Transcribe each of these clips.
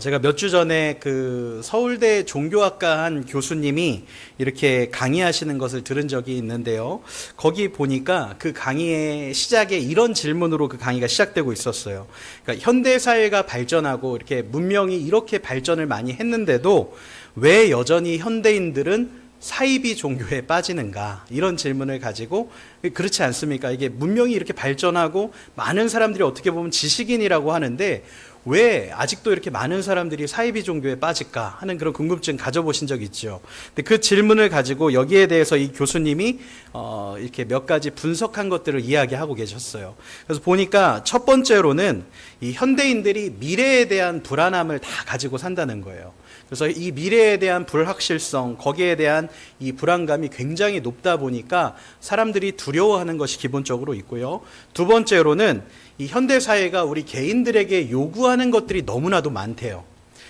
제가 몇 주 전에 그 서울대 종교학과 한 교수님이 이렇게 강의하시는 것을 들은 적이 있는데요. 거기 보니까 그 강의의 시작에 이런 질문으로 그 강의가 시작되고 있었어요. 그러니까 현대 사회가 발전하고 이렇게 문명이 이렇게 발전을 많이 했는데도 왜 여전히 현대인들은 사이비 종교에 빠지는가, 이런 질문을 가지고, 그렇지 않습니까? 이게 문명이 이렇게 발전하고 많은 사람들이 어떻게 보면 지식인이라고 하는데 왜 아직도 이렇게 많은 사람들이 사이비 종교에 빠질까 하는 그런 궁금증 가져보신 적 있죠. 근데 그 질문을 가지고 여기에 대해서 이 교수님이 이렇게 몇 가지 분석한 것들을 이야기하고 계셨어요. 그래서 보니까 첫 번째로는 이 현대인들이 미래에 대한 불안함을 다 가지고 산다는 거예요. 그래서 이 미래에 대한 불확실성, 거기에 대한 이 불안감이 굉장히 높다 보니까 사람들이 두려워하는 것이 기본적으로 있고요. 두 번째로는 이 현대 사회가 우리 개인들에게 요구하는 것들이 너무나도 많대요.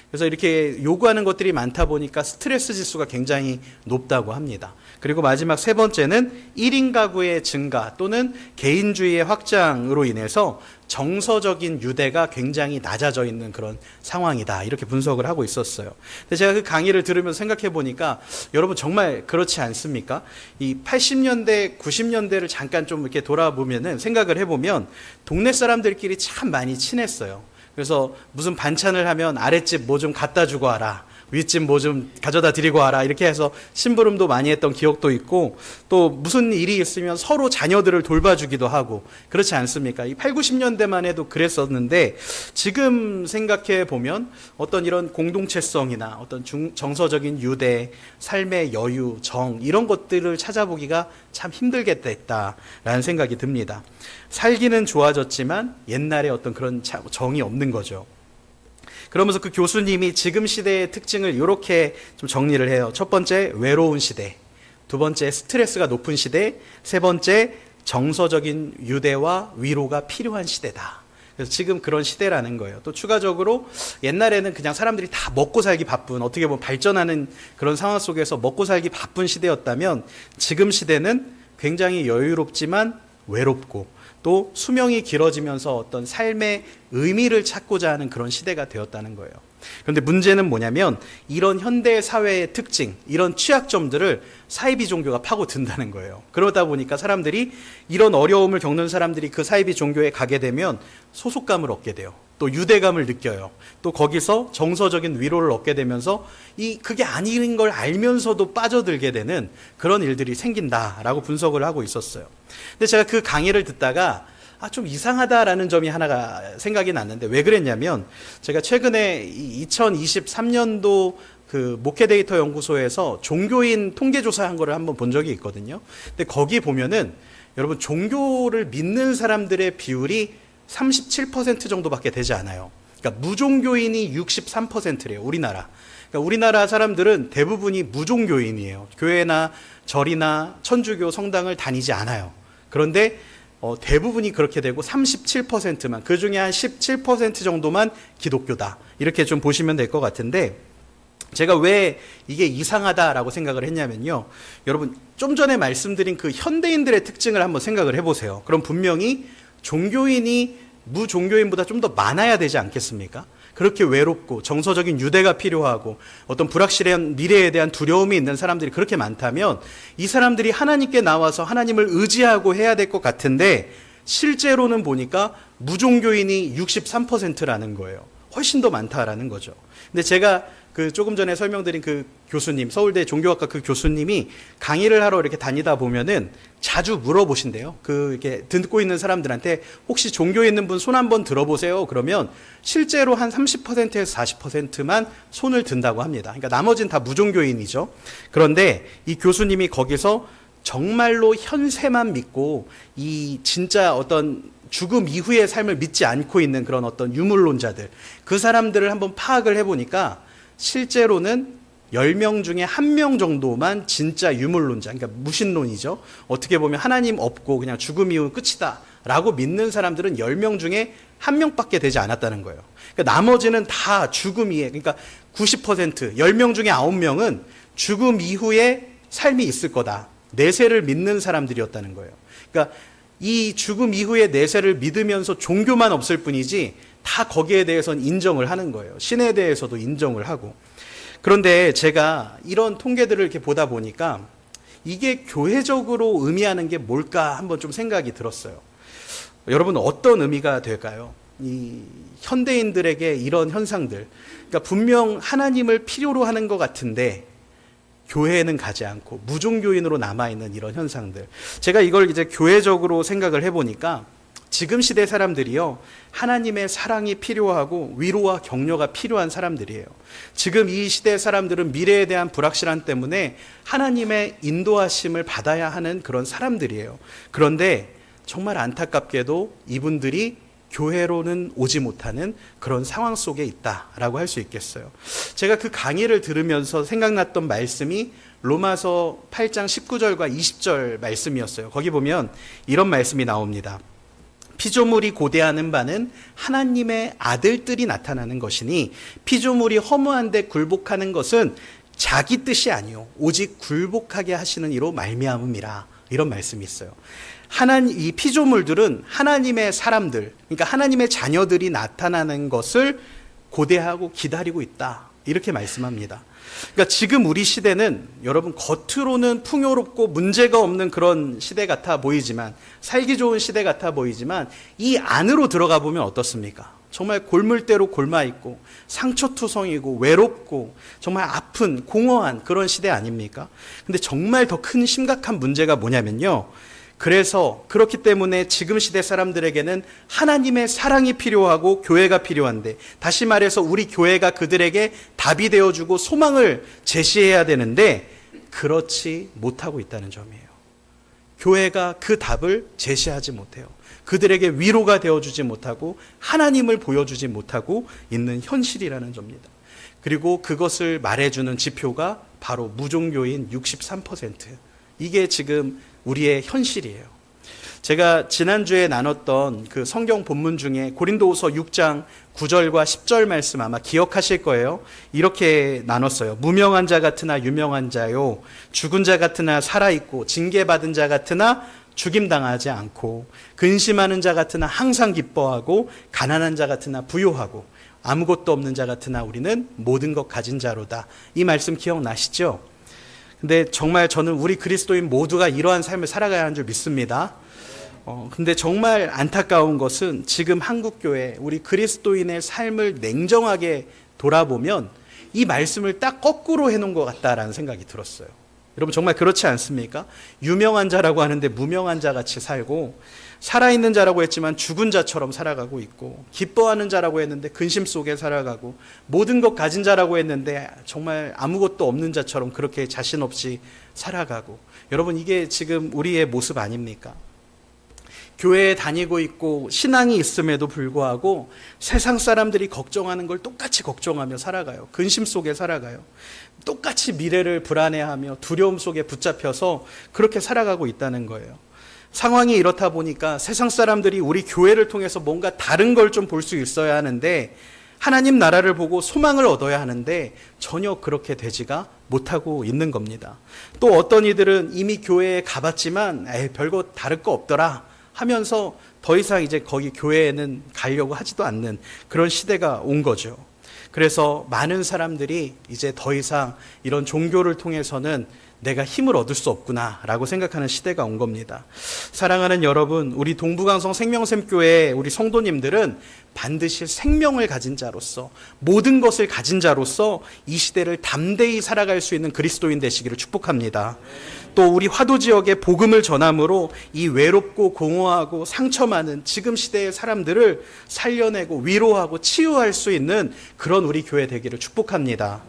그래서 이렇게 요구하는 것들이 많다 보니까 스트레스 지수가 굉장히 높다고 합니다. 그리고 마지막 세 번째는 1인 가구의 증가 또는 개인주의의 확장으로 인해서 정서적인 유대가 굉장히 낮아져 있는 그런 상황이다, 이렇게 분석을 하고 있었어요. 근데 제가 그 강의를 들으면서 생각해 보니까 여러분 정말 그렇지 않습니까? 이 80년대, 90년대를 잠깐 좀 이렇게 돌아보면은 생각을 해보면 동네 사람들끼리 참 많이 친했어요. 그래서 무슨 반찬을 하면 아랫집 뭐 좀 갖다 주고 와라, 윗집 뭐 좀 가져다 드리고 와라, 이렇게 해서 심부름도 많이 했던 기억도 있고, 또 무슨 일이 있으면 서로 자녀들을 돌봐주기도 하고, 그렇지 않습니까? 이 8, 90년대만 해도 그랬었는데 지금 생각해 보면 어떤 이런 공동체성이나 어떤 정서적인 유대, 삶의 여유, 정, 이런 것들을 찾아보기가 참 힘들게 됐다라는 생각이 듭니다. 살기는 좋아졌지만 옛날에 어떤 그런 정이 없는 거죠. 그러면서 그 교수님이 지금 시대의 특징을 이렇게 좀 정리를 해요. 첫 번째, 외로운 시대. 두 번째, 스트레스가 높은 시대. 세 번째, 정서적인 유대와 위로가 필요한 시대다. 그래서 지금 그런 시대라는 거예요. 또 추가적으로 옛날에는 그냥 사람들이 다 먹고 살기 바쁜, 어떻게 보면 발전하는 그런 상황 속에서 먹고 살기 바쁜 시대였다면 지금 시대는 굉장히 여유롭지만 외롭고 또 수명이 길어지면서 어떤 삶의 의미를 찾고자 하는 그런 시대가 되었다는 거예요. 그런데 문제는 뭐냐면 이런 현대 사회의 특징, 이런 취약점들을 사이비 종교가 파고든다는 거예요. 그러다 보니까 사람들이, 이런 어려움을 겪는 사람들이 그 사이비 종교에 가게 되면 소속감을 얻게 돼요. 또 유대감을 느껴요. 또 거기서 정서적인 위로를 얻게 되면서 그게 아닌 걸 알면서도 빠져들게 되는 그런 일들이 생긴다라고 분석을 하고 있었어요. 근데 제가 그 강의를 듣다가 좀 이상하다라는 점이 하나가 생각이 났는데, 왜 그랬냐면 제가 최근에 2023년도 그 목회데이터 연구소에서 종교인 통계조사한 거를 한번 본 적이 있거든요. 근데 거기 보면은 여러분 종교를 믿는 사람들의 비율이 37% 정도밖에 되지 않아요. 그러니까 무종교인이 63%래요, 우리나라. 그러니까 우리나라 사람들은 대부분이 무종교인이에요. 교회나 절이나 천주교 성당을 다니지 않아요. 그런데 대부분이 그렇게 되고 37%만, 그 중에 한 17% 정도만 기독교다, 이렇게 좀 보시면 될 것 같은데, 제가 왜 이게 이상하다라고 생각을 했냐면요, 여러분 좀 전에 말씀드린 그 현대인들의 특징을 한번 생각을 해보세요. 그럼 분명히 종교인이 무종교인보다 좀 더 많아야 되지 않겠습니까? 그렇게 외롭고 정서적인 유대가 필요하고 어떤 불확실한 미래에 대한 두려움이 있는 사람들이 그렇게 많다면 이 사람들이 하나님께 나와서 하나님을 의지하고 해야 될 것 같은데, 실제로는 보니까 무종교인이 63%라는 거예요. 훨씬 더 많다라는 거죠. 근데 제가 그 조금 전에 설명드린 그 교수님, 서울대 종교학과 그 교수님이 강의를 하러 이렇게 다니다 보면은 자주 물어보신대요. 이렇게 듣고 있는 사람들한테 혹시 종교에 있는 분 손 한번 들어보세요. 그러면 실제로 한 30%에서 40%만 손을 든다고 합니다. 그러니까 나머지는 다 무종교인이죠. 그런데 이 교수님이 거기서 정말로 현세만 믿고 이 진짜 어떤 죽음 이후의 삶을 믿지 않고 있는 그런 어떤 유물론자들, 그 사람들을 한번 파악을 해보니까 실제로는 10명 중에 1명 정도만 진짜 유물론자, 그러니까 무신론이죠. 어떻게 보면 하나님 없고 그냥 죽음 이후 끝이다 라고 믿는 사람들은 10명 중에 1명밖에 되지 않았다는 거예요. 그러니까 나머지는 다 죽음 이후에, 그러니까 90%, 10명 중에 9명은 죽음 이후에 삶이 있을 거다, 내세를 믿는 사람들이었다는 거예요. 그러니까 이 죽음 이후의 내세를 믿으면서 종교만 없을 뿐이지 다 거기에 대해서는 인정을 하는 거예요. 신에 대해서도 인정을 하고. 그런데 제가 이런 통계들을 이렇게 보다 보니까 이게 교회적으로 의미하는 게 뭘까 한번 좀 생각이 들었어요. 여러분, 어떤 의미가 될까요? 이 현대인들에게 이런 현상들, 그러니까 분명 하나님을 필요로 하는 것 같은데 교회에는 가지 않고 무종교인으로 남아있는 이런 현상들. 제가 이걸 이제 교회적으로 생각을 해보니까 지금 시대 사람들이요, 하나님의 사랑이 필요하고 위로와 격려가 필요한 사람들이에요. 지금 이 시대 사람들은 미래에 대한 불확실함 때문에 하나님의 인도하심을 받아야 하는 그런 사람들이에요. 그런데 정말 안타깝게도 이분들이 교회로는 오지 못하는 그런 상황 속에 있다라고 할 수 있겠어요. 제가 그 강의를 들으면서 생각났던 말씀이 로마서 8장 19절과 20절 말씀이었어요. 거기 보면 이런 말씀이 나옵니다. 피조물이 고대하는 바는 하나님의 아들들이 나타나는 것이니 피조물이 허무한데 굴복하는 것은 자기 뜻이 아니요 오직 굴복하게 하시는 이로 말미암음이라. 이런 말씀이 있어요. 이 피조물들은 하나님의 사람들, 그러니까 하나님의 자녀들이 나타나는 것을 고대하고 기다리고 있다. 이렇게 말씀합니다. 그러니까 지금 우리 시대는 여러분 겉으로는 풍요롭고 문제가 없는 그런 시대 같아 보이지만, 살기 좋은 시대 같아 보이지만 이 안으로 들어가 보면 어떻습니까? 정말 골물대로 골마 있고 상처투성이고 외롭고 정말 아픈 공허한 그런 시대 아닙니까? 근데 정말 더 큰 심각한 문제가 뭐냐면요, 그래서 그렇기 때문에 지금 시대 사람들에게는 하나님의 사랑이 필요하고 교회가 필요한데, 다시 말해서 우리 교회가 그들에게 답이 되어주고 소망을 제시해야 되는데 그렇지 못하고 있다는 점이에요. 교회가 그 답을 제시하지 못해요. 그들에게 위로가 되어주지 못하고 하나님을 보여주지 못하고 있는 현실이라는 점입니다. 그리고 그것을 말해주는 지표가 바로 무종교인 63%. 이게 지금 우리의 현실이에요. 제가 지난주에 나눴던 그 성경 본문 중에 고린도후서 6장 9절과 10절 말씀 아마 기억하실 거예요. 이렇게 나눴어요. 무명한 자 같으나 유명한 자요, 죽은 자 같으나 살아있고 징계받은 자 같으나 죽임당하지 않고, 근심하는 자 같으나 항상 기뻐하고, 가난한 자 같으나 부요하고, 아무것도 없는 자 같으나 우리는 모든 것 가진 자로다. 이 말씀 기억나시죠? 근데 정말 저는 우리 그리스도인 모두가 이러한 삶을 살아가야 하는 줄 믿습니다. 근데 정말 안타까운 것은 지금 한국교회, 우리 그리스도인의 삶을 냉정하게 돌아보면 이 말씀을 딱 거꾸로 해놓은 것 같다라는 생각이 들었어요. 여러분 정말 그렇지 않습니까? 유명한 자라고 하는데 무명한 자같이 살고, 살아있는 자라고 했지만 죽은 자처럼 살아가고 있고, 기뻐하는 자라고 했는데 근심 속에 살아가고, 모든 것 가진 자라고 했는데 정말 아무것도 없는 자처럼 그렇게 자신 없이 살아가고. 여러분 이게 지금 우리의 모습 아닙니까? 교회에 다니고 있고 신앙이 있음에도 불구하고 세상 사람들이 걱정하는 걸 똑같이 걱정하며 살아가요. 근심 속에 살아가요. 똑같이 미래를 불안해하며 두려움 속에 붙잡혀서 그렇게 살아가고 있다는 거예요. 상황이 이렇다 보니까 세상 사람들이 우리 교회를 통해서 뭔가 다른 걸 좀 볼 수 있어야 하는데, 하나님 나라를 보고 소망을 얻어야 하는데 전혀 그렇게 되지가 못하고 있는 겁니다. 또 어떤 이들은 이미 교회에 가봤지만 별거 다를 거 없더라 하면서 더 이상 이제 거기 교회에는 가려고 하지도 않는 그런 시대가 온 거죠. 그래서 많은 사람들이 이제 더 이상 이런 종교를 통해서는 내가 힘을 얻을 수 없구나 라고 생각하는 시대가 온 겁니다. 사랑하는 여러분, 우리 동부강성 생명샘교회 우리 성도님들은 반드시 생명을 가진 자로서, 모든 것을 가진 자로서 이 시대를 담대히 살아갈 수 있는 그리스도인 되시기를 축복합니다. 또 우리 화도 지역에 복음을 전함으로 이 외롭고 공허하고 상처 많은 지금 시대의 사람들을 살려내고 위로하고 치유할 수 있는 그런 우리 교회 되기를 축복합니다.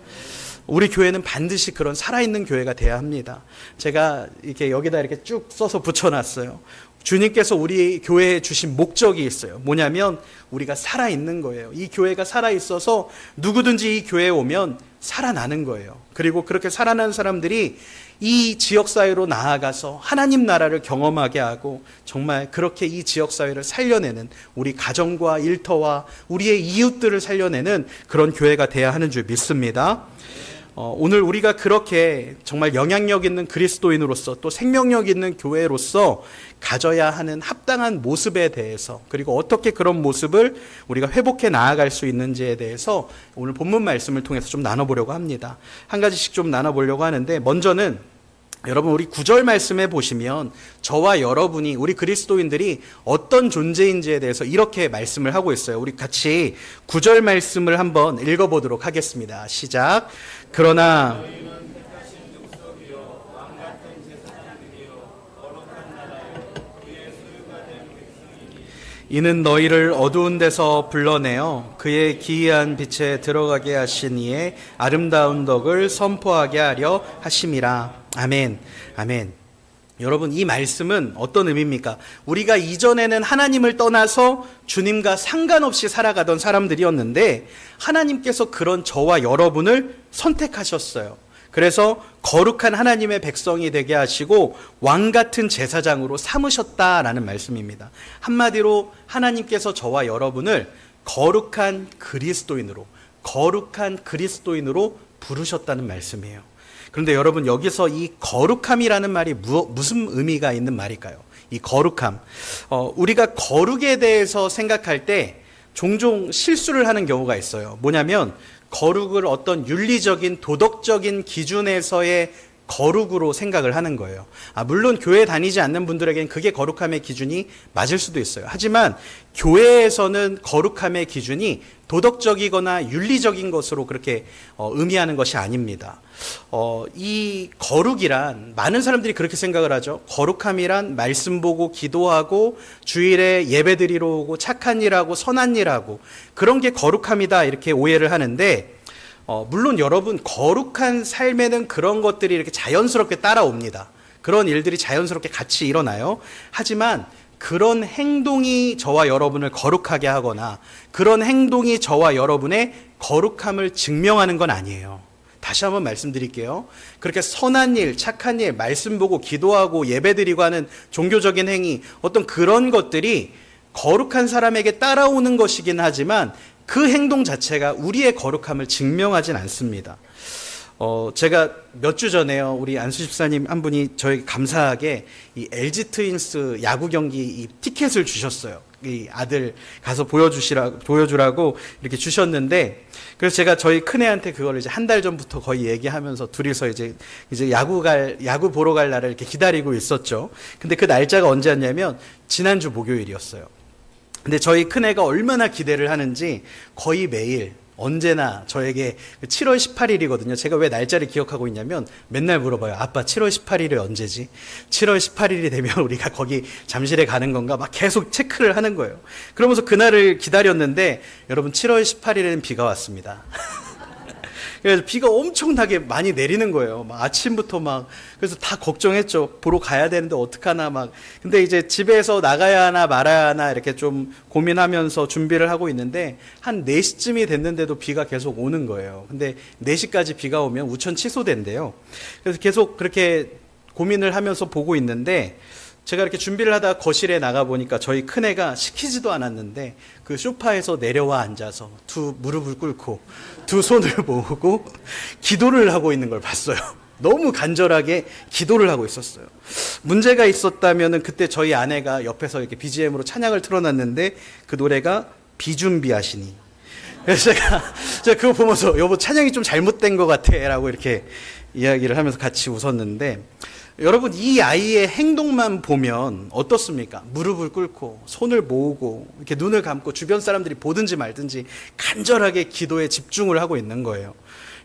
우리 교회는 반드시 그런 살아있는 교회가 돼야 합니다. 제가 이렇게 여기다 이렇게 쭉 써서 붙여놨어요. 주님께서 우리 교회에 주신 목적이 있어요. 뭐냐면 우리가 살아있는 거예요. 이 교회가 살아있어서 누구든지 이 교회에 오면 살아나는 거예요. 그리고 그렇게 살아난 사람들이 이 지역사회로 나아가서 하나님 나라를 경험하게 하고, 정말 그렇게 이 지역사회를 살려내는, 우리 가정과 일터와 우리의 이웃들을 살려내는 그런 교회가 돼야 하는 줄 믿습니다. 오늘 우리가 그렇게 정말 영향력 있는 그리스도인으로서 또 생명력 있는 교회로서 가져야 하는 합당한 모습에 대해서, 그리고 어떻게 그런 모습을 우리가 회복해 나아갈 수 있는지에 대해서 오늘 본문 말씀을 통해서 좀 나눠보려고 합니다. 한 가지씩 좀 나눠보려고 하는데, 먼저는 여러분, 우리 9절 말씀에 보시면 저와 여러분이, 우리 그리스도인들이 어떤 존재인지에 대해서 이렇게 말씀을 하고 있어요. 우리 같이 9절 말씀을 한번 읽어보도록 하겠습니다. 시작. 그러나 이는 너희를 어두운 데서 불러내어 그의 기이한 빛에 들어가게 하신 이의 아름다운 덕을 선포하게 하려 하심이라. 아멘. 아멘. 여러분, 이 말씀은 어떤 의미입니까? 우리가 이전에는 하나님을 떠나서 주님과 상관없이 살아가던 사람들이었는데 하나님께서 그런 저와 여러분을 선택하셨어요. 그래서 거룩한 하나님의 백성이 되게 하시고 왕 같은 제사장으로 삼으셨다라는 말씀입니다. 한마디로 하나님께서 저와 여러분을 거룩한 그리스도인으로 부르셨다는 말씀이에요. 그런데 여러분, 여기서 이 거룩함이라는 말이 무슨 의미가 있는 말일까요? 이 거룩함. 우리가 거룩에 대해서 생각할 때 종종 실수를 하는 경우가 있어요. 뭐냐면 거룩을 어떤 윤리적인 도덕적인 기준에서의 거룩으로 생각을 하는 거예요. 물론 교회 다니지 않는 분들에게는 그게 거룩함의 기준이 맞을 수도 있어요. 하지만 교회에서는 거룩함의 기준이 도덕적이거나 윤리적인 것으로 그렇게 의미하는 것이 아닙니다. 이 거룩이란, 많은 사람들이 그렇게 생각을 하죠. 거룩함이란 말씀 보고 기도하고 주일에 예배드리러 오고 착한 일하고 선한 일하고 그런 게 거룩함이다, 이렇게 오해를 하는데, 물론 여러분, 거룩한 삶에는 그런 것들이 이렇게 자연스럽게 따라옵니다. 그런 일들이 자연스럽게 같이 일어나요. 하지만 그런 행동이 저와 여러분을 거룩하게 하거나 그런 행동이 저와 여러분의 거룩함을 증명하는 건 아니에요. 다시 한번 말씀드릴게요. 그렇게 선한 일, 착한 일, 말씀 보고 기도하고 예배드리고 하는 종교적인 행위, 어떤 그런 것들이 거룩한 사람에게 따라오는 것이긴 하지만 그 행동 자체가 우리의 거룩함을 증명하진 않습니다. 제가 몇 주 전에요, 우리 안수 집사님 한 분이 저에게 감사하게 이 LG 트윈스 야구 경기 이 티켓을 주셨어요. 이 아들 가서 보여주라고 이렇게 주셨는데, 그래서 제가 저희 큰애한테 그걸 이제 한 달 전부터 거의 얘기하면서 둘이서 이제 야구 보러 갈 날을 이렇게 기다리고 있었죠. 근데 그 날짜가 언제였냐면 지난주 목요일이었어요. 근데 저희 큰애가 얼마나 기대를 하는지 거의 매일 언제나 저에게 7월 18일이거든요. 제가 왜 날짜를 기억하고 있냐면 맨날 물어봐요. 아빠, 7월 18일이 언제지? 7월 18일이 되면 우리가 거기 잠실에 가는 건가? 막 계속 체크를 하는 거예요. 그러면서 그날을 기다렸는데 여러분, 7월 18일에는 비가 왔습니다. 그래서 비가 엄청나게 많이 내리는 거예요. 막 아침부터 막. 그래서 다 걱정했죠. 보러 가야 되는데 어떡하나 막. 근데 이제 집에서 나가야 하나 말아야 하나 이렇게 좀 고민하면서 준비를 하고 있는데 한 4시쯤이 됐는데도 비가 계속 오는 거예요. 근데 4시까지 비가 오면 우천 취소된대요. 그래서 계속 그렇게 고민을 하면서 보고 있는데, 제가 이렇게 준비를 하다가 거실에 나가보니까 저희 큰애가 시키지도 않았는데 그 소파에서 내려와 앉아서 두 무릎을 꿇고 두 손을 모으고 기도를 하고 있는 걸 봤어요. 너무 간절하게 기도를 하고 있었어요. 문제가 있었다면은 그때 저희 아내가 옆에서 이렇게 BGM으로 찬양을 틀어놨는데 그 노래가 비준비하시니. 그래서 제가 그거 보면서 여보, 찬양이 좀 잘못된 것 같아 라고 이렇게 이야기를 하면서 같이 웃었는데, 여러분, 이 아이의 행동만 보면 어떻습니까? 무릎을 꿇고 손을 모으고 이렇게 눈을 감고 주변 사람들이 보든지 말든지 간절하게 기도에 집중을 하고 있는 거예요.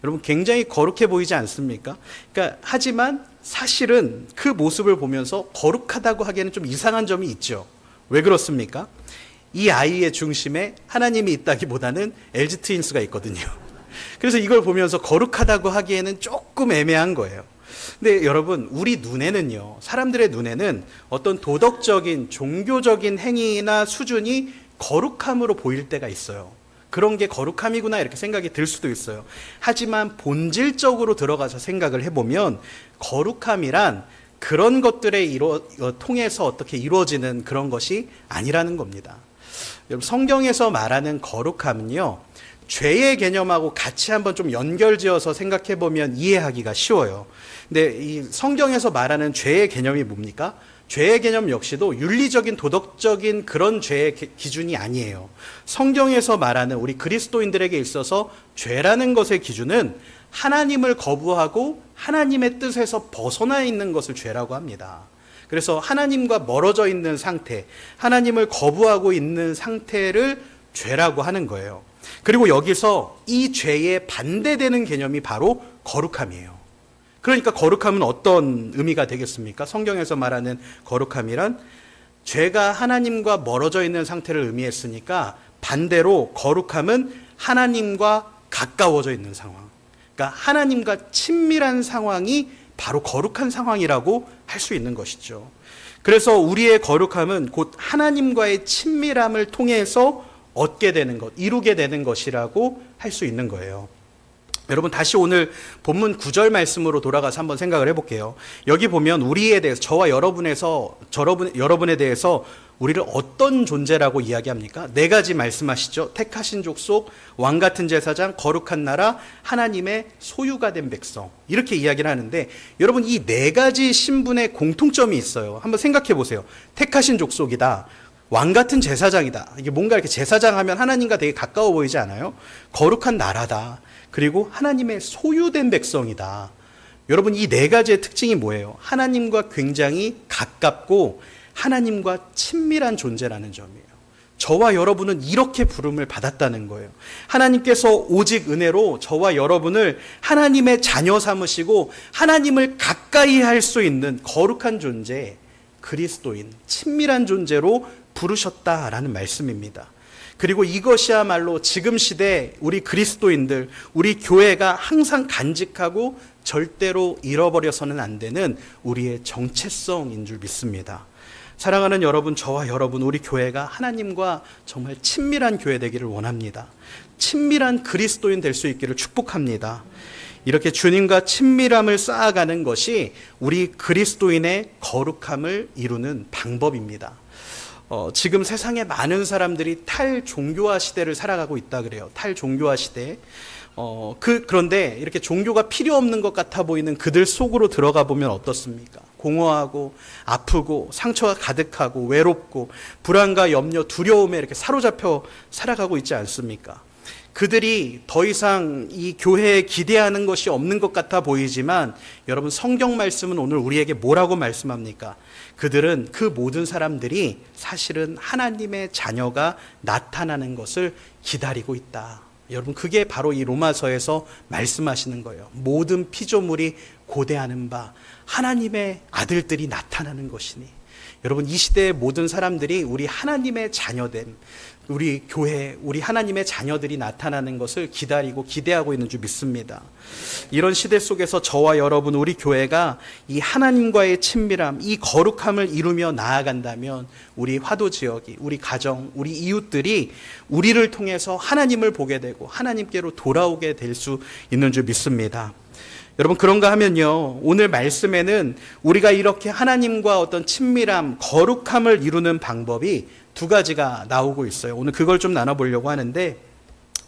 여러분, 굉장히 거룩해 보이지 않습니까? 그러니까 하지만 사실은 그 모습을 보면서 거룩하다고 하기에는 좀 이상한 점이 있죠. 왜 그렇습니까? 이 아이의 중심에 하나님이 있다기보다는 LG 트윈스가 있거든요. 그래서 이걸 보면서 거룩하다고 하기에는 조금 애매한 거예요. 근데 여러분, 우리 눈에는요, 사람들의 눈에는 어떤 도덕적인 종교적인 행위나 수준이 거룩함으로 보일 때가 있어요. 그런 게 거룩함이구나 이렇게 생각이 들 수도 있어요. 하지만 본질적으로 들어가서 생각을 해보면 거룩함이란 그런 것들에 통해서 어떻게 이루어지는 그런 것이 아니라는 겁니다. 여러분, 성경에서 말하는 거룩함은요, 죄의 개념하고 같이 한번 좀 연결지어서 생각해 보면 이해하기가 쉬워요. 근데 이 성경에서 말하는 죄의 개념이 뭡니까? 죄의 개념 역시도 윤리적인 도덕적인 그런 죄의 기준이 아니에요. 성경에서 말하는 우리 그리스도인들에게 있어서 죄라는 것의 기준은 하나님을 거부하고 하나님의 뜻에서 벗어나 있는 것을 죄라고 합니다. 그래서 하나님과 멀어져 있는 상태, 하나님을 거부하고 있는 상태를 죄라고 하는 거예요. 그리고 여기서 이 죄에 반대되는 개념이 바로 거룩함이에요. 그러니까 거룩함은 어떤 의미가 되겠습니까? 성경에서 말하는 거룩함이란 죄가 하나님과 멀어져 있는 상태를 의미했으니까 반대로 거룩함은 하나님과 가까워져 있는 상황. 그러니까 하나님과 친밀한 상황이 바로 거룩한 상황이라고 할 수 있는 것이죠. 그래서 우리의 거룩함은 곧 하나님과의 친밀함을 통해서 얻게 되는 것, 이루게 되는 것이라고 할 수 있는 거예요. 여러분 다시 오늘 본문 9절 말씀으로 돌아가서 한번 생각을 해볼게요. 여기 보면 우리에 대해서 저와 여러분에 대해서 우리를 어떤 존재라고 이야기합니까? 네 가지 말씀하시죠. 택하신 족속, 왕같은 제사장, 거룩한 나라, 하나님의 소유가 된 백성, 이렇게 이야기를 하는데 여러분 이 네 가지 신분의 공통점이 있어요. 한번 생각해 보세요. 택하신 족속이다, 왕같은 제사장이다. 이게 뭔가 이렇게 제사장 하면 하나님과 되게 가까워 보이지 않아요? 거룩한 나라다. 그리고 하나님의 소유된 백성이다. 여러분 이 네 가지의 특징이 뭐예요? 하나님과 굉장히 가깝고 하나님과 친밀한 존재라는 점이에요. 저와 여러분은 이렇게 부름을 받았다는 거예요. 하나님께서 오직 은혜로 저와 여러분을 하나님의 자녀 삼으시고 하나님을 가까이 할 수 있는 거룩한 존재, 그리스도인, 친밀한 존재로 부르셨다라는 말씀입니다. 그리고 이것이야말로 지금 시대 우리 그리스도인들, 우리 교회가 항상 간직하고 절대로 잃어버려서는 안 되는 우리의 정체성인 줄 믿습니다. 사랑하는 여러분, 저와 여러분, 우리 교회가 하나님과 정말 친밀한 교회 되기를 원합니다. 친밀한 그리스도인 될 수 있기를 축복합니다. 이렇게 주님과 친밀함을 쌓아가는 것이 우리 그리스도인의 거룩함을 이루는 방법입니다. 지금 세상에 많은 사람들이 탈종교화 시대를 살아가고 있다 그래요. 탈종교화 시대. 그런데 이렇게 종교가 필요 없는 것 같아 보이는 그들 속으로 들어가 보면 어떻습니까? 공허하고 아프고 상처가 가득하고 외롭고 불안과 염려, 두려움에 이렇게 사로잡혀 살아가고 있지 않습니까? 그들이 더 이상 이 교회에 기대하는 것이 없는 것 같아 보이지만 여러분 성경 말씀은 오늘 우리에게 뭐라고 말씀합니까? 그들은 그 모든 사람들이 사실은 하나님의 자녀가 나타나는 것을 기다리고 있다. 여러분 그게 바로 이 로마서에서 말씀하시는 거예요. 모든 피조물이 고대하는 바 하나님의 아들들이 나타나는 것이니 여러분 이 시대의 모든 사람들이 우리 하나님의 자녀됨, 우리 교회, 우리 하나님의 자녀들이 나타나는 것을 기다리고 기대하고 있는 줄 믿습니다. 이런 시대 속에서 저와 여러분, 우리 교회가 이 하나님과의 친밀함, 이 거룩함을 이루며 나아간다면 우리 화도 지역이, 우리 가정, 우리 이웃들이 우리를 통해서 하나님을 보게 되고 하나님께로 돌아오게 될 수 있는 줄 믿습니다. 여러분 그런가 하면요, 오늘 말씀에는 우리가 이렇게 하나님과 어떤 친밀함, 거룩함을 이루는 방법이 두 가지가 나오고 있어요. 오늘 그걸 좀 나눠보려고 하는데,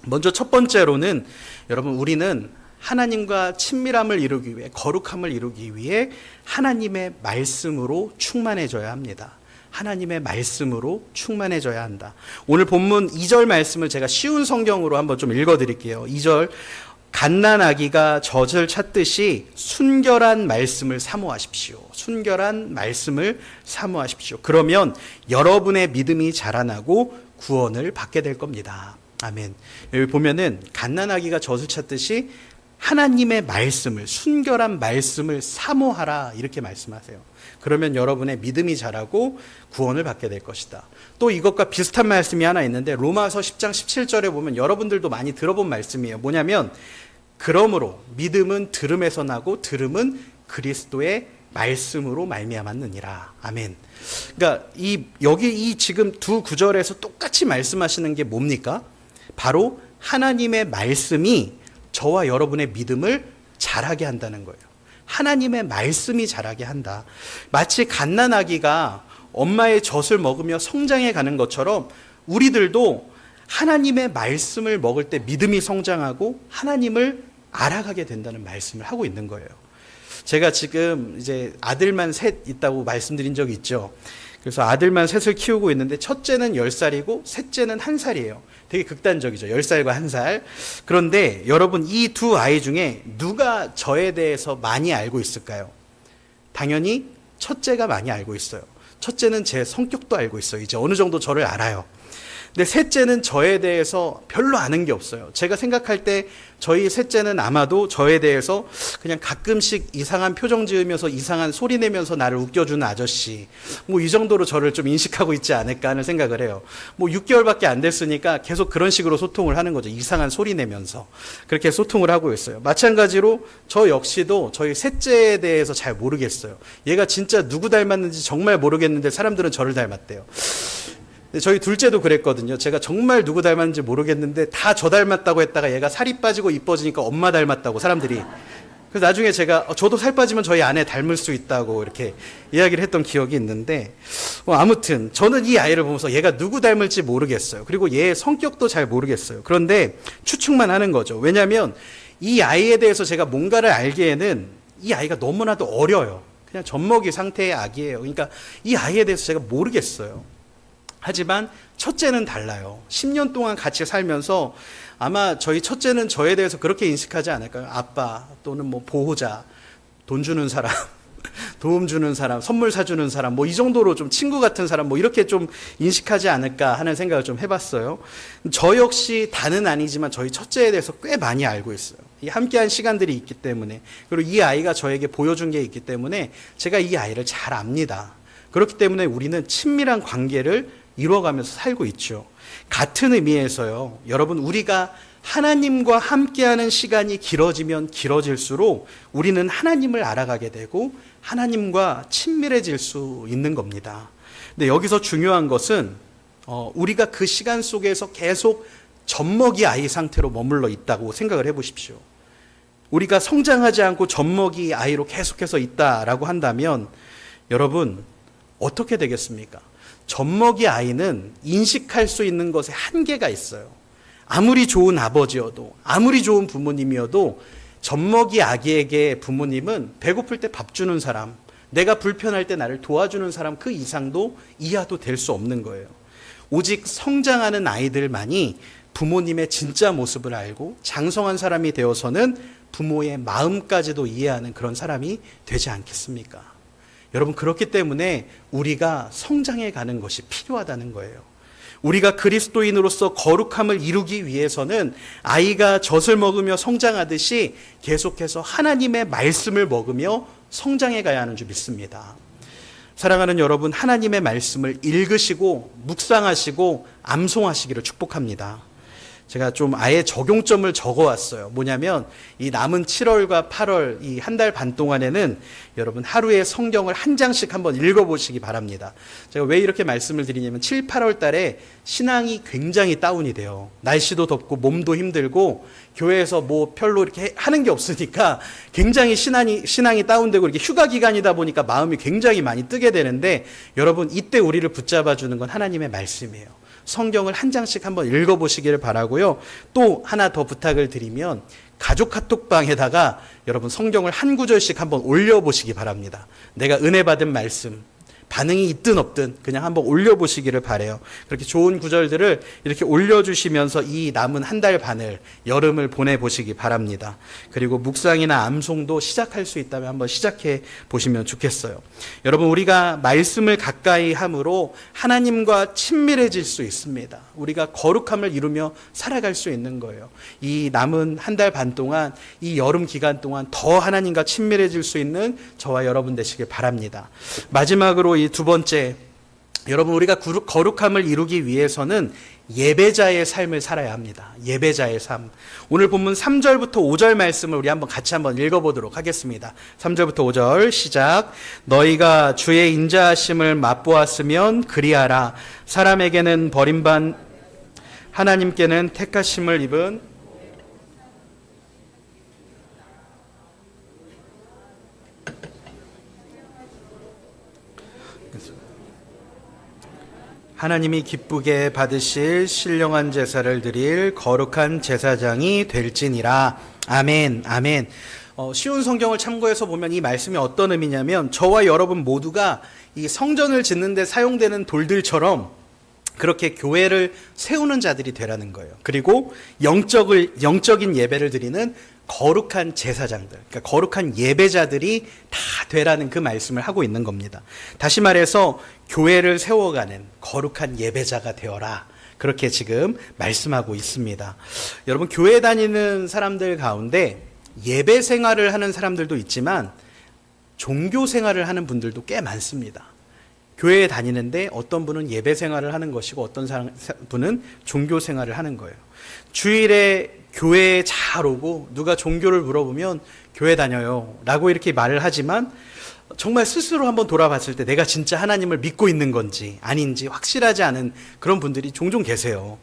먼저 첫 번째로는 여러분 우리는 하나님과 친밀함을 이루기 위해, 거룩함을 이루기 위해 하나님의 말씀으로 충만해져야 합니다. 하나님의 말씀으로 충만해져야 한다. 오늘 본문 2절 말씀을 제가 쉬운 성경으로 한번 좀 읽어드릴게요. 2절, 갓난아기가 젖을 찾듯이 순결한 말씀을 사모하십시오. 순결한 말씀을 사모하십시오. 그러면 여러분의 믿음이 자라나고 구원을 받게 될 겁니다. 아멘. 여기 보면은 갓난아기가 젖을 찾듯이 하나님의 말씀을, 순결한 말씀을 사모하라 이렇게 말씀하세요. 그러면 여러분의 믿음이 자라고 구원을 받게 될 것이다. 또 이것과 비슷한 말씀이 하나 있는데 로마서 10장 17절에 보면 여러분들도 많이 들어본 말씀이에요. 뭐냐면 그러므로 믿음은 들음에서 나고 들음은 그리스도의 말씀으로 말미암았느니라. 아멘. 그러니까 여기 지금 두 구절에서 똑같이 말씀하시는 게 뭡니까? 바로 하나님의 말씀이 저와 여러분의 믿음을 자라게 한다는 거예요. 하나님의 말씀이 자라게 한다. 마치 갓난아기가 엄마의 젖을 먹으며 성장해 가는 것처럼 우리들도 하나님의 말씀을 먹을 때 믿음이 성장하고 하나님을 알아가게 된다는 말씀을 하고 있는 거예요. 제가 지금 이제 아들만 셋 있다고 말씀드린 적이 있죠. 그래서 아들만 셋을 키우고 있는데 첫째는 10살이고 셋째는 1살이에요. 되게 극단적이죠. 10살과 1살. 그런데 여러분, 이 두 아이 중에 누가 저에 대해서 많이 알고 있을까요? 당연히 첫째가 많이 알고 있어요. 첫째는 제 성격도 알고 있어요. 이제 어느 정도 저를 알아요. 근데 셋째는 저에 대해서 별로 아는 게 없어요. 제가 생각할 때 저희 셋째는 아마도 저에 대해서 그냥 가끔씩 이상한 표정 지으면서 이상한 소리 내면서 나를 웃겨주는 아저씨, 뭐 이 정도로 저를 좀 인식하고 있지 않을까 하는 생각을 해요. 뭐 6개월밖에 안 됐으니까 계속 그런 식으로 소통을 하는 거죠. 이상한 소리 내면서 그렇게 소통을 하고 있어요. 마찬가지로 저 역시도 저희 셋째에 대해서 잘 모르겠어요. 얘가 진짜 누구 닮았는지 정말 모르겠는데 사람들은 저를 닮았대요. 저희 둘째도 그랬거든요. 제가 정말 누구 닮았는지 모르겠는데 다 저 닮았다고 했다가 얘가 살이 빠지고 이뻐지니까 엄마 닮았다고 사람들이. 그래서 나중에 제가 저도 살 빠지면 저희 아내 닮을 수 있다고 이렇게 이야기를 했던 기억이 있는데, 아무튼 저는 이 아이를 보면서 얘가 누구 닮을지 모르겠어요. 그리고 얘의 성격도 잘 모르겠어요. 그런데 추측만 하는 거죠. 왜냐하면 이 아이에 대해서 제가 뭔가를 알기에는 이 아이가 너무나도 어려요. 그냥 젖먹이 상태의 아기예요. 그러니까 이 아이에 대해서 제가 모르겠어요. 하지만 첫째는 달라요. 10년 동안 같이 살면서 아마 저희 첫째는 저에 대해서 그렇게 인식하지 않을까요? 아빠 또는 뭐 보호자, 돈 주는 사람, 도움 주는 사람, 선물 사주는 사람, 뭐 이 정도로 좀 친구 같은 사람, 뭐 이렇게 좀 인식하지 않을까 하는 생각을 좀 해봤어요. 저 역시 다는 아니지만 저희 첫째에 대해서 꽤 많이 알고 있어요. 이 함께한 시간들이 있기 때문에, 그리고 이 아이가 저에게 보여준 게 있기 때문에 제가 이 아이를 잘 압니다. 그렇기 때문에 우리는 친밀한 관계를 이루어가면서 살고 있죠. 같은 의미에서요, 여러분, 우리가 하나님과 함께하는 시간이 길어지면 길어질수록 우리는 하나님을 알아가게 되고 하나님과 친밀해질 수 있는 겁니다. 근데 여기서 중요한 것은 우리가 그 시간 속에서 계속 젖먹이 아이 상태로 머물러 있다고 생각을 해보십시오. 우리가 성장하지 않고 젖먹이 아이로 계속해서 있다라고 한다면 여러분, 어떻게 되겠습니까? 젖먹이 아이는 인식할 수 있는 것에 한계가 있어요. 아무리 좋은 아버지여도, 아무리 좋은 부모님이어도 젖먹이 아기에게 부모님은 배고플 때 밥 주는 사람, 내가 불편할 때 나를 도와주는 사람, 그 이상도 이하도 될 수 없는 거예요. 오직 성장하는 아이들만이 부모님의 진짜 모습을 알고 장성한 사람이 되어서는 부모의 마음까지도 이해하는 그런 사람이 되지 않겠습니까? 여러분, 그렇기 때문에 우리가 성장해 가는 것이 필요하다는 거예요. 우리가 그리스도인으로서 거룩함을 이루기 위해서는 아이가 젖을 먹으며 성장하듯이 계속해서 하나님의 말씀을 먹으며 성장해 가야 하는 줄 믿습니다. 사랑하는 여러분, 하나님의 말씀을 읽으시고 묵상하시고 암송하시기를 축복합니다. 제가 좀 아예 적용점을 적어왔어요. 뭐냐면 이 남은 7월과 8월 이 한 달 반 동안에는 여러분 하루에 성경을 한 장씩 한번 읽어보시기 바랍니다. 제가 왜 이렇게 말씀을 드리냐면 7, 8월 달에 신앙이 굉장히 다운이 돼요. 날씨도 덥고 몸도 힘들고 교회에서 뭐 별로 이렇게 하는 게 없으니까 굉장히 신앙이 다운되고 이렇게 휴가 기간이다 보니까 마음이 굉장히 많이 뜨게 되는데 여러분, 이때 우리를 붙잡아 주는 건 하나님의 말씀이에요. 성경을 한 장씩 한번 읽어보시기를 바라고요. 또 하나 더 부탁을 드리면 가족 카톡방에다가 여러분 성경을 한 구절씩 한번 올려보시기 바랍니다. 내가 은혜 받은 말씀, 반응이 있든 없든 그냥 한번 올려보시기를 바라요. 그렇게 좋은 구절들을 이렇게 올려주시면서 이 남은 한 달 반을, 여름을 보내보시기 바랍니다. 그리고 묵상이나 암송도 시작할 수 있다면 한번 시작해 보시면 좋겠어요. 여러분, 우리가 말씀을 가까이 함으로 하나님과 친밀해질 수 있습니다. 우리가 거룩함을 이루며 살아갈 수 있는 거예요. 이 남은 한 달 반 동안, 이 여름 기간 동안 더 하나님과 친밀해질 수 있는 저와 여러분 되시길 바랍니다. 마지막으로 이 두 번째, 여러분, 우리가 거룩함을 이루기 위해서는 예배자의 삶을 살아야 합니다. 예배자의 삶. 오늘 본문 3절부터 5절 말씀을 우리 같이 한번 읽어보도록 하겠습니다. 3절부터 5절 시작. 너희가 주의 인자하심을 맛보았으면 그리하라. 사람에게는 버림받, 하나님께는 택하심을 입은 하나님이 기쁘게 받으실 신령한 제사를 드릴 거룩한 제사장이 될지니라. 아멘, 아멘. 쉬운 성경을 참고해서 보면 이 말씀이 어떤 의미냐면, 저와 여러분 모두가 이 성전을 짓는 데 사용되는 돌들처럼 그렇게 교회를 세우는 자들이 되라는 거예요. 그리고 영적인 예배를 드리는 거룩한 제사장들, 그러니까 거룩한 예배자들이 다 되라는 그 말씀을 하고 있는 겁니다. 다시 말해서 교회를 세워가는 거룩한 예배자가 되어라, 그렇게 지금 말씀하고 있습니다. 여러분, 교회 다니는 사람들 가운데 예배 생활을 하는 사람들도 있지만 종교 생활을 하는 분들도 꽤 많습니다. 교회에 다니는데 어떤 분은 예배 생활을 하는 것이고 어떤 분은 종교 생활을 하는 거예요. 주일에 교회에 잘 오고 누가 종교를 물어보면 교회 다녀요 라고 이렇게 말을 하지만, 정말 스스로 한번 돌아봤을 때 내가 진짜 하나님을 믿고 있는 건지 아닌지 확실하지 않은 그런 분들이 종종 계세요.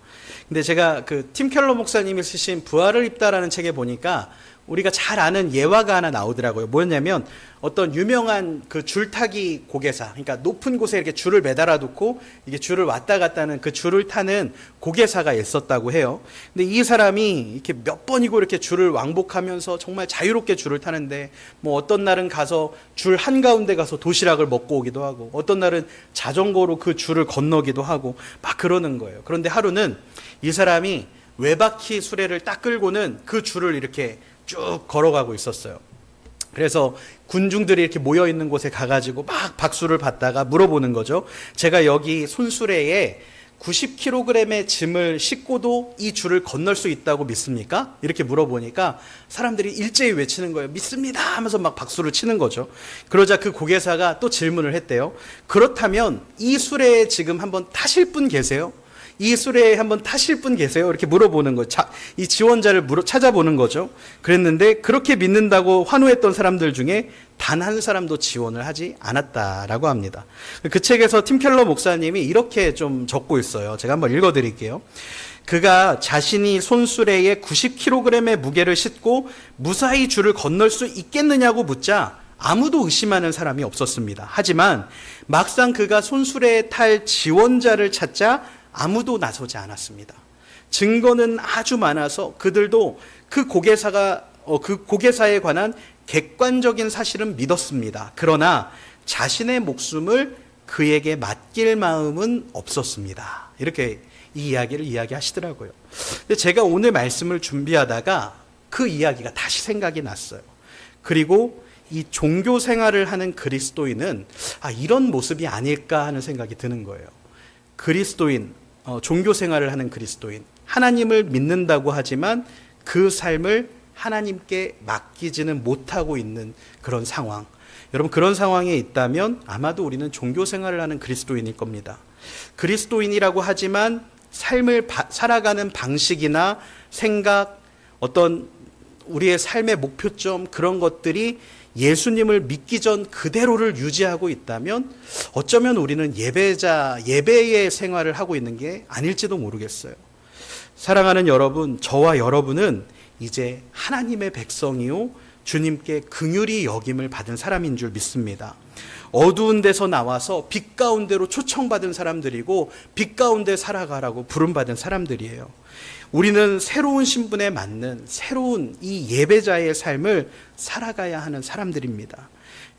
근데 제가 팀 켈러 목사님이 쓰신 부활을 입다라는 책에 보니까 우리가 잘 아는 예화가 하나 나오더라고요. 뭐였냐면, 어떤 유명한 줄타기 고개사, 그러니까 높은 곳에 이렇게 줄을 매달아 놓고 이게 줄을 왔다 갔다 하는 그 줄을 타는 고개사가 있었다고 해요. 근데 이 사람이 이렇게 몇 번이고 이렇게 줄을 왕복하면서 정말 자유롭게 줄을 타는데, 뭐 어떤 날은 가서 줄 한가운데 가서 도시락을 먹고 오기도 하고, 어떤 날은 자전거로 그 줄을 건너기도 하고 막 그러는 거예요. 그런데 하루는 이 사람이 외바퀴 수레를 딱 끌고는 그 줄을 이렇게 쭉 걸어가고 있었어요. 그래서 군중들이 이렇게 모여 있는 곳에 가가지고 막 박수를 받다가 물어보는 거죠. 제가 여기 손수레에 90kg의 짐을 싣고도 이 줄을 건널 수 있다고 믿습니까? 이렇게 물어보니까 사람들이 일제히 외치는 거예요. 믿습니다 하면서 막 박수를 치는 거죠. 그러자 그 고개사가 또 질문을 했대요. 그렇다면 이 수레에 지금 한번 타실 분 계세요? 이 수레에 한번 타실 분 계세요? 이렇게 물어보는 거죠. 이 지원자를 찾아보는 거죠. 그랬는데 그렇게 믿는다고 환호했던 사람들 중에 단 한 사람도 지원을 하지 않았다라고 합니다. 그 책에서 팀 켈러 목사님이 이렇게 좀 적고 있어요. 제가 한번 읽어드릴게요. 그가 자신이 손수레에 90kg의 무게를 싣고 무사히 줄을 건널 수 있겠느냐고 묻자 아무도 의심하는 사람이 없었습니다. 하지만 막상 그가 손수레에 탈 지원자를 찾자 아무도 나서지 않았습니다. 증거는 아주 많아서 그들도 그 고개사에 관한 객관적인 사실은 믿었습니다. 그러나 자신의 목숨을 그에게 맡길 마음은 없었습니다. 이렇게 이 이야기를 이야기하시더라고요. 근데 제가 오늘 말씀을 준비하다가 그 이야기가 다시 생각이 났어요. 그리고 이 종교 생활을 하는 그리스도인은 이런 모습이 아닐까 하는 생각이 드는 거예요. 그리스도인, 종교 생활을 하는 그리스도인, 하나님을 믿는다고 하지만 그 삶을 하나님께 맡기지는 못하고 있는 그런 상황. 여러분, 그런 상황에 있다면 아마도 우리는 종교 생활을 하는 그리스도인일 겁니다. 그리스도인이라고 하지만 삶을 살아가는 방식이나 생각, 어떤 우리의 삶의 목표점, 그런 것들이 예수님을 믿기 전 그대로를 유지하고 있다면 어쩌면 우리는 예배의 생활을 하고 있는 게 아닐지도 모르겠어요. 사랑하는 여러분, 저와 여러분은 이제 하나님의 백성이요 주님께 긍휼히 여김을 받은 사람인 줄 믿습니다. 어두운 데서 나와서 빛 가운데로 초청받은 사람들이고 빛 가운데 살아가라고 부름받은 사람들이에요. 우리는 새로운 신분에 맞는 새로운 이 예배자의 삶을 살아가야 하는 사람들입니다.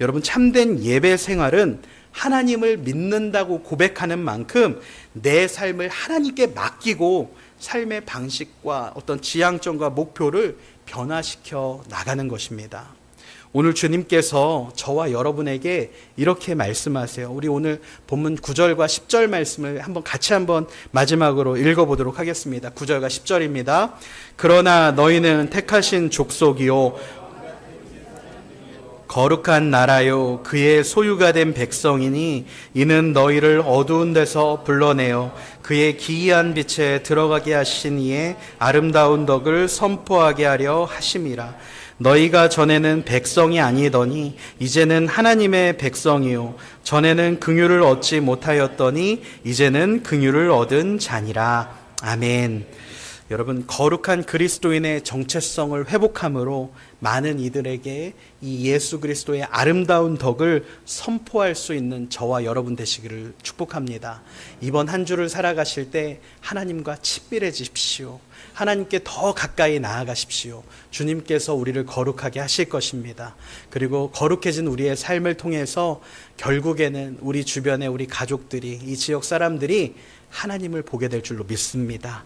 여러분, 참된 예배 생활은 하나님을 믿는다고 고백하는 만큼 내 삶을 하나님께 맡기고 삶의 방식과 어떤 지향점과 목표를 변화시켜 나가는 것입니다. 오늘 주님께서 저와 여러분에게 이렇게 말씀하세요. 우리 오늘 본문 9절과 10절 말씀을 같이 마지막으로 읽어보도록 하겠습니다. 9절과 10절입니다. 그러나 너희는 택하신 족속이요 거룩한 나라요 그의 소유가 된 백성이니 이는 너희를 어두운 데서 불러내어 그의 기이한 빛에 들어가게 하신 이의 아름다운 덕을 선포하게 하려 하심이라. 너희가 전에는 백성이 아니더니 이제는 하나님의 백성이요 전에는 긍휼을 얻지 못하였더니 이제는 긍휼을 얻은 자니라. 아멘. 여러분, 거룩한 그리스도인의 정체성을 회복함으로 많은 이들에게 이 예수 그리스도의 아름다운 덕을 선포할 수 있는 저와 여러분 되시기를 축복합니다. 이번 한 주를 살아가실 때 하나님과 친밀해지십시오. 하나님께 더 가까이 나아가십시오. 주님께서 우리를 거룩하게 하실 것입니다. 그리고 거룩해진 우리의 삶을 통해서 결국에는 우리 주변의 우리 가족들이, 이 지역 사람들이 하나님을 보게 될 줄로 믿습니다.